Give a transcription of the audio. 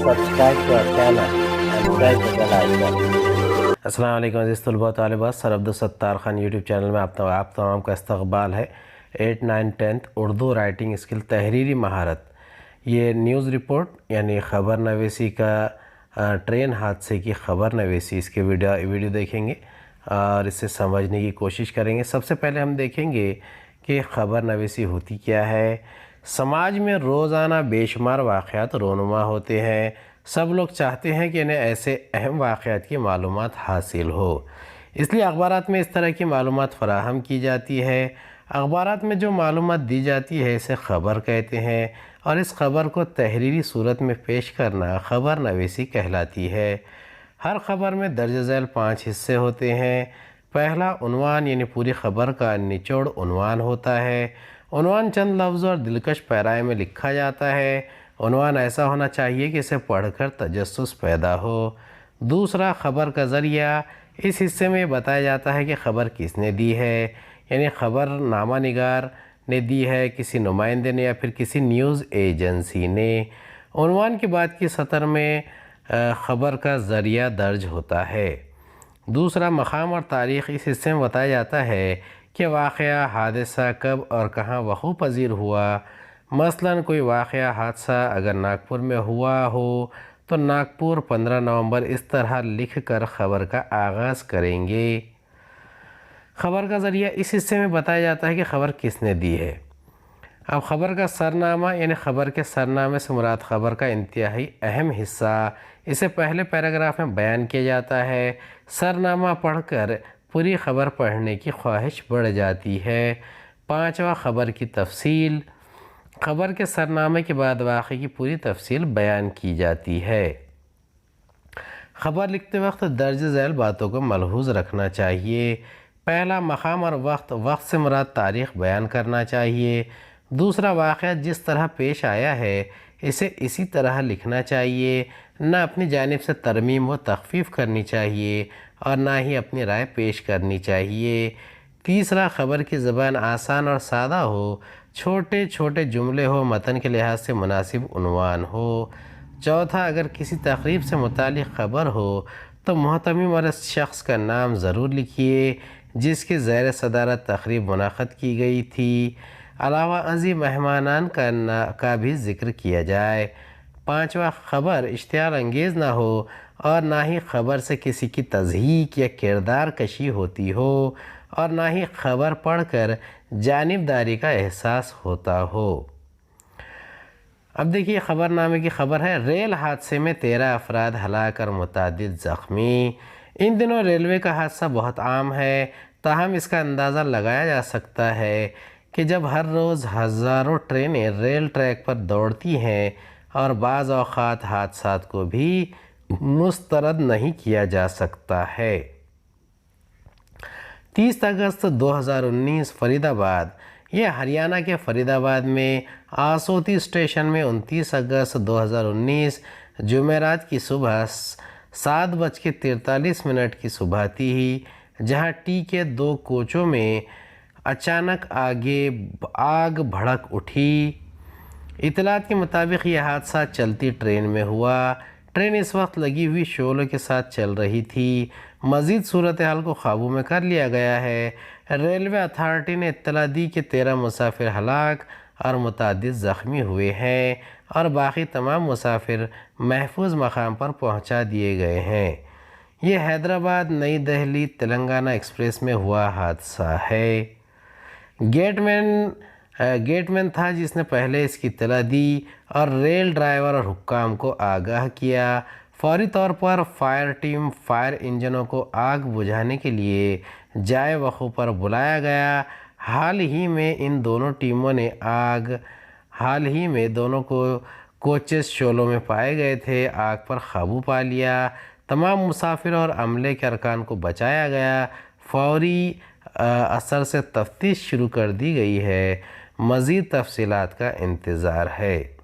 subscribe to our channel and press the bell icon. अस्सलाम वालेकुम अज़ीज़ तलबा व तालिबात। Sir Abdul Sattar Khan YouTube channel में आप तमाम का इस्तक़बाल है। 8, 9, 10 उर्दू राइटिंग स्किल तहरीरी महारत, ये न्यूज़ रिपोर्ट यानी ख़बर नवीसी का ट्रेन हादसे की ख़बर नवीसी, इसके वीडियो देखेंगे और इसे समझने की कोशिश करेंगे। सबसे पहले हम देखेंगे कि ख़बर नवीसी होती क्या है। समाज में रोज़ाना बेशुमार वाक़यात रोनुमा होते हैं। सब लोग चाहते हैं कि इन्हें ऐसे अहम वाक़यात की मालूमात हासिल हो, इसलिए अखबारात में इस तरह की मालूमात फ़राहम की जाती है। अखबारात में जो मालूमात दी जाती है इसे ख़बर कहते हैं और इस ख़बर को तहरीरी सूरत में पेश करना ख़बर नवीसी कहलाती है। हर ख़बर में दर्ज झैल 5 हिस्से होते हैं। पहला उन्वान यानी पूरी ख़बर का निचोड़ उन्वान होता है। उन्वान चंद लफ्ज़ और दिलकश पैराए में लिखा जाता है। उन्वान ऐसा होना चाहिए कि इसे पढ़कर तजस्सुस पैदा हो। दूसरा ख़बर का ज़रिया, इस हिस्से में बताया जाता है कि ख़बर किसने दी है, यानी ख़बर नामा निगार ने दी है, किसी नुमाइंदे ने या फिर किसी न्यूज़ एजेंसी ने। उन्वान के बाद की सतर में ख़बर का ज़रिया दर्ज होता है। दूसरा मकाम और तारीख़, इस हिस्से में बताया जाता है कि वाक़या हादसा कब और कहाँ वक़ू पज़ीर हुआ। मसलन कोई वाक़या हादसा अगर नागपुर में हुआ हो तो नागपुर 15 नवंबर इस तरह लिख कर ख़बर का आगाज़ करेंगे। ख़बर का ज़रिया, इस हिस्से में बताया जाता है कि ख़बर किसने दी है। अब ख़बर का सरनामा यानी ख़बर के सरनामे से मुराद ख़बर का इंतहाई अहम हिस्सा, इसे पहले पैराग्राफ में बयान किया जाता है। सरनामा पढ़कर पूरी ख़बर पढ़ने की ख्वाहिश बढ़ जाती है। पाँचवा, ख़बर की तफसील, ख़बर के सरनामे के बाद वाक़े की पूरी तफसील बयान की जाती है। ख़बर लिखते वक्त दर्ज झैल बातों को मलहूज़ रखना चाहिए। पहला, मकाम और वक्त से मुराद तारीख़ बयान करना चाहिए। दूसरा, वाक़या जिस तरह पेश आया है इसे इसी तरह लिखना चाहिए, न अपनी जानिब से तरमीम व तख़फ़ीफ़ करनी चाहिए और ना ही अपनी राय पेश करनी चाहिए। तीसरा, ख़बर की ज़बान आसान और सादा हो, छोटे छोटे जुमले हो, मतन के लिहाज से मुनासिब उन्वान हो। चौथा, अगर किसी तक़रीब से मुतालिक ख़बर हो तो मोहतमिम और इस शख्स का नाम ज़रूर लिखिए जिसके ज़ैर सदारत तक़रीब मुनाक़द की गई थी। अलावा अज़ीम मेहमानान का भी ज़िक्र किया जाए। पाँचवा, ख़बर इश्तियाल अंगेज़ ना हो और ना ही ख़बर से किसी की तज़हीक या किरदार कशी होती हो और ना ही ख़बर पढ़कर जानिबदारी का एहसास होता हो। अब देखिए, ख़बरनामे की ख़बर है, रेल हादसे में 13 अफराद हलाक और मुतअद्दिद ज़ख्मी। इन दिनों रेलवे का हादसा बहुत आम है, ताहम इसका अंदाज़ा लगाया जा सकता है कि जब हर रोज़ हज़ारों ट्रेनें रेल ट्रैक पर दौड़ती हैं और बाज़ औक़ात हादसात को भी मुस्तरद नहीं किया जा सकता है। 30 अगस्त 2019 फरीदाबाद, यह हरियाणा के फरीदाबाद में आसोती स्टेशन में 29 अगस्त 2019 जुमेरात की सुबह 7:43 की सुबह थी, जहां टी के 2 कोचों में अचानक आग भड़क उठी। इतलात के मुताबिक यह हादसा चलती ट्रेन में हुआ। ट्रेन इस वक्त लगी हुई शोलों के साथ चल रही थी। मज़ीद सूरत हाल को काबू में कर लिया गया है। रेलवे अथॉरिटी ने इत्तला दी कि 13 मुसाफिर हलाक और मुतअद्दिद ज़ख्मी हुए हैं और बाकी तमाम मुसाफिर महफूज मकाम पर पहुंचा दिए गए हैं। ये हैदराबाद नई दिल्ली तेलंगाना एक्सप्रेस में हुआ हादसा है। गेटमैन था जिसने पहले इसकी इत्तला दी और रेल ड्राइवर और हुक्काम को आगाह किया। फौरी तौर पर फायर टीम, फायर इंजनों को आग बुझाने के लिए जाए वक़ू पर बुलाया गया। हाल ही में दोनों को कोचेस शोलों में पाए गए थे। आग पर काबू पा लिया। तमाम मुसाफिर और अमले के अरकान को बचाया गया। फौरी असर से तफ्तीश शुरू कर दी गई है। मज़ीद तफसीलात का इंतज़ार है।